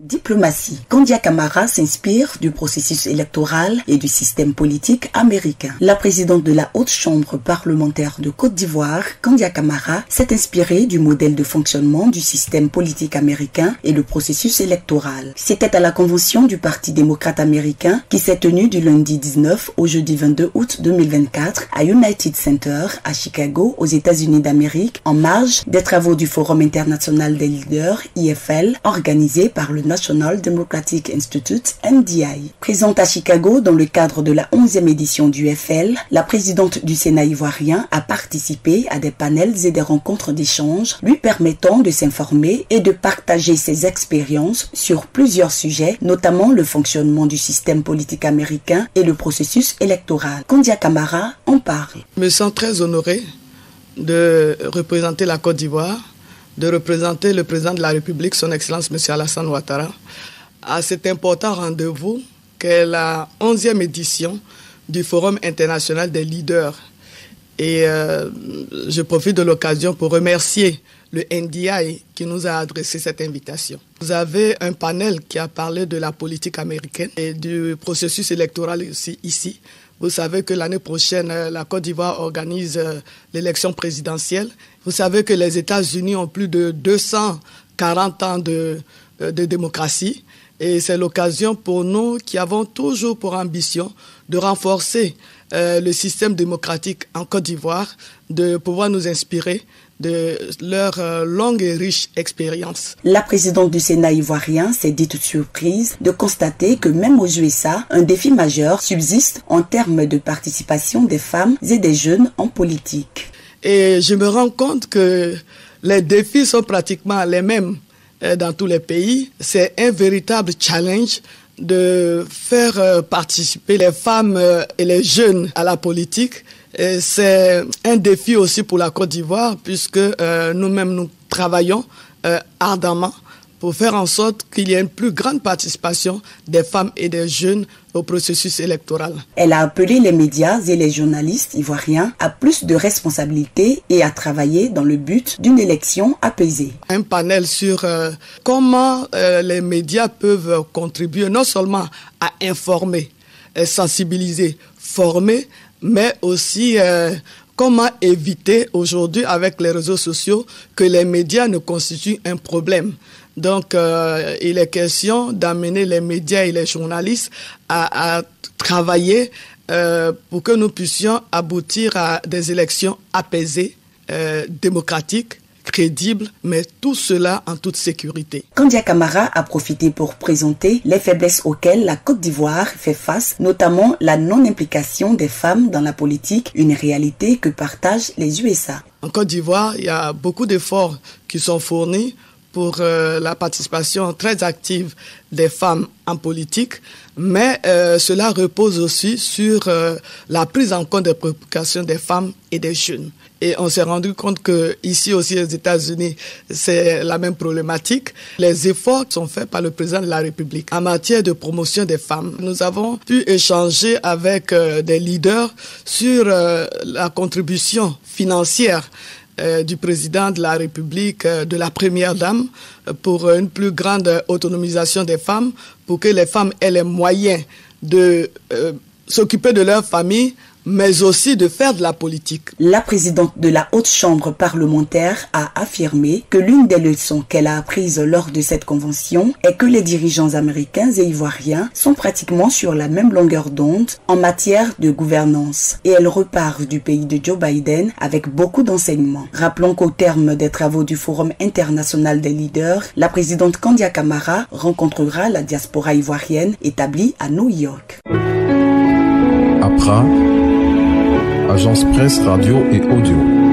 Diplomatie. Kandia Camara s'inspire du processus électoral et du système politique américain. La présidente de la Haute Chambre parlementaire de Côte d'Ivoire, Kandia Camara, s'est inspirée du modèle de fonctionnement du système politique américain et le processus électoral. C'était à la convention du Parti démocrate américain qui s'est tenue du lundi 19 au jeudi 22 août 2024 à United Center à Chicago, aux États-Unis d'Amérique, en marge des travaux du Forum international des leaders, IFL, organisé par le National Democratic Institute, NDI. Présente à Chicago dans le cadre de la 11e édition du FL, la présidente du Sénat ivoirien a participé à des panels et des rencontres d'échange lui permettant de s'informer et de partager ses expériences sur plusieurs sujets, notamment le fonctionnement du système politique américain et le processus électoral. Kandia Camara en parle. Je me sens très honoré de représenter la Côte d'Ivoire, de représenter le président de la République, son Excellence M. Alassane Ouattara, à cet important rendez-vous qu'est la 11e édition du Forum international des leaders. Et je profite de l'occasion pour remercier le NDI qui nous a adressé cette invitation. Vous avez un panel qui a parlé de la politique américaine et du processus électoral aussi ici. Vous savez que l'année prochaine, la Côte d'Ivoire organise l'élection présidentielle. Vous savez que les États-Unis ont plus de 240 ans de démocratie. Et c'est l'occasion pour nous qui avons toujours pour ambition de renforcer le système démocratique en Côte d'Ivoire, de pouvoir nous inspirer de leur longue et riche expérience. La présidente du Sénat ivoirien s'est dite surprise de constater que même aux USA, un défi majeur subsiste en termes de participation des femmes et des jeunes en politique. Et je me rends compte que les défis sont pratiquement les mêmes dans tous les pays. C'est un véritable challenge de faire participer les femmes et les jeunes à la politique. Et c'est un défi aussi pour la Côte d'Ivoire puisque nous-mêmes nous travaillons ardemment pour faire en sorte qu'il y ait une plus grande participation des femmes et des jeunes au processus électoral. Elle a appelé les médias et les journalistes ivoiriens à plus de responsabilités et à travailler dans le but d'une élection apaisée. Un panel sur comment les médias peuvent contribuer non seulement à informer, sensibiliser, former, mais aussi comment éviter aujourd'hui avec les réseaux sociaux que les médias ne constituent un problème. Donc, il est question d'amener les médias et les journalistes à travailler pour que nous puissions aboutir à des élections apaisées, démocratiques, crédibles, mais tout cela en toute sécurité. Kandia Camara a profité pour présenter les faiblesses auxquelles la Côte d'Ivoire fait face, notamment la non-implication des femmes dans la politique, une réalité que partagent les USA. En Côte d'Ivoire, il y a beaucoup d'efforts qui sont fournis pour la participation très active des femmes en politique, mais cela repose aussi sur la prise en compte des préoccupations des femmes et des jeunes. Et on s'est rendu compte que ici aussi aux États-Unis, c'est la même problématique. Les efforts sont faits par le président de la République en matière de promotion des femmes. Nous avons pu échanger avec des leaders sur la contribution financière du président de la République, de la première dame, pour une plus grande autonomisation des femmes, pour que les femmes aient les moyens de s'occuper de leur famille, mais aussi de faire de la politique. La présidente de la Haute Chambre parlementaire a affirmé que l'une des leçons qu'elle a apprises lors de cette convention est que les dirigeants américains et ivoiriens sont pratiquement sur la même longueur d'onde en matière de gouvernance. Et elle repart du pays de Joe Biden avec beaucoup d'enseignements. Rappelons qu'au terme des travaux du Forum international des leaders, la présidente Kandia Camara rencontrera la diaspora ivoirienne établie à New York. Accra, Agence Presse Radio et Audio.